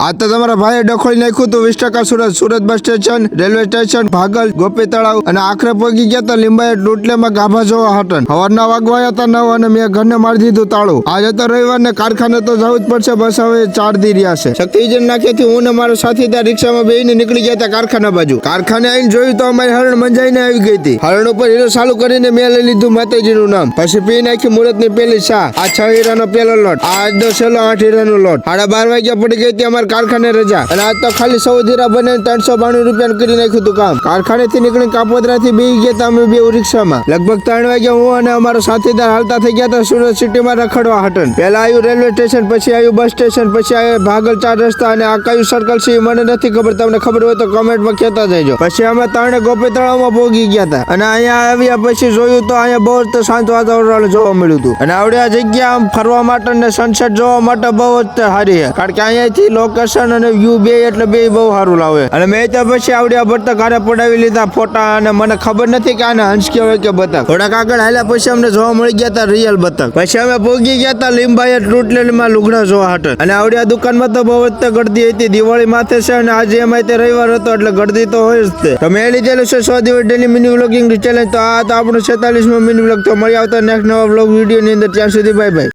આ તો તમારા ભાઈએ ડખોઈ નાખ્યું હતું 20% Surat bus station, railway station, Bhagal, Gopi Talav અને આખરે પગી ગયા હતા લીંબાયત રોટલેમાં ગાભા જોવા હટન. સવારના વાગવાયા હતા 9 અને મેં ઘરને મારી દીધું તાળું. આજે તો રવિવારને કારખાને તો જવું જ પડશે. બસ હવે 4 દી રહ્યા છે. શક્તિજન નાખેથી હું ને મારો સાથીદાર રિક્ષામાં બેહીને નીકળી ગયા હતા કારખાના બાજુ. કારખાને આવીને જોયું તો અમારી હરણ મંજાઈને આવી ગઈ હતી. હરણ ઉપર હીરો ચાલુ કરીને મેં લઈ લીધું માતાજીનું નામ. પછી પી નાખી મુહૂર્તની પેલી ચા. આ 6 હીરાનો પેલો લોટ, આ 8 હીરાનો લોટ. 12:30 વાગ્યા પડી ગઈ હતી અમારે કારખાને રજા. અને આજ તો ખાલી 14 હીરા બને 392 રૂપિયા કરી નાખ્યું હતું કામ. કારખાનેથી નીકળીને કાપોદરાથી બેસી ગયા હતા અમે બે રિક્ષામાં. લગભગ 3 વાગ્યા હું અને અમારો સાથીદાર હાલતા થઈ ગયા હતા સુરત સિટીમાં રખડવા હટન. પહેલા આવ્યું રેલવે સ્ટેશન, પછી આવ્યું બસ સ્ટેશન, પછી આવ્યું ભાગલ 4 રસ્તા અને આ કયું સર્કલ છે મને નથી ખબર. તમને ખબર હોય તો કમેન્ટમાં કહેતા જજો. પછી અમે ત્રણે ગોપી તળાવમાં પહોંચી ગયા હતા. અને અહીંયા આવ્યા પછી જોયું તો અહીંયા બહુ જ શાંત વાતાવરણ જોવા મળ્યું હતું. અને આવડે આ જગ્યા આમ ફરવા માટે ને સનસેટ જોવા માટે બહુ જ સારી છે. કારણ કે અહીંયાથી લોકેશન અને વ્યૂ બે એટલે બે બહુ સારું લાવે. અને મેં તો પછી આવડ્યા બતક ઘરે પડાવી લીધા ફોટા. અને મને ખબર નથી કે આને હંસ કહેવાય કે બતક. થોડાક આગળ હાલ્યા પછી અમને જોવા મળી ગયા હતા રિયલ બતક. પછી અમે પહોંચી ગયા હતા લીંબાયત રોટલેમાં લુગડા જોવા હતા. અને આવડ્યા દુકાનમાં તો બહુ જ ગળદી હતી. દિવાળી માથે છે અને આજે એમાં તે રવિવાર હતો એટલે ગળદી તો હોય જ તે. તો મેં લીધેલું છે 100 દિવસ ડેલી મિની વ્લોગિંગ ચેલેન્જ. તો આ તો આપણું 46મો મિની વ્લોગ. તો મળી આવતા નેક્સ્ટ નવા વ્લોગ વિડીયો ની અંદર. ત્યાં સુધી બાય બાય.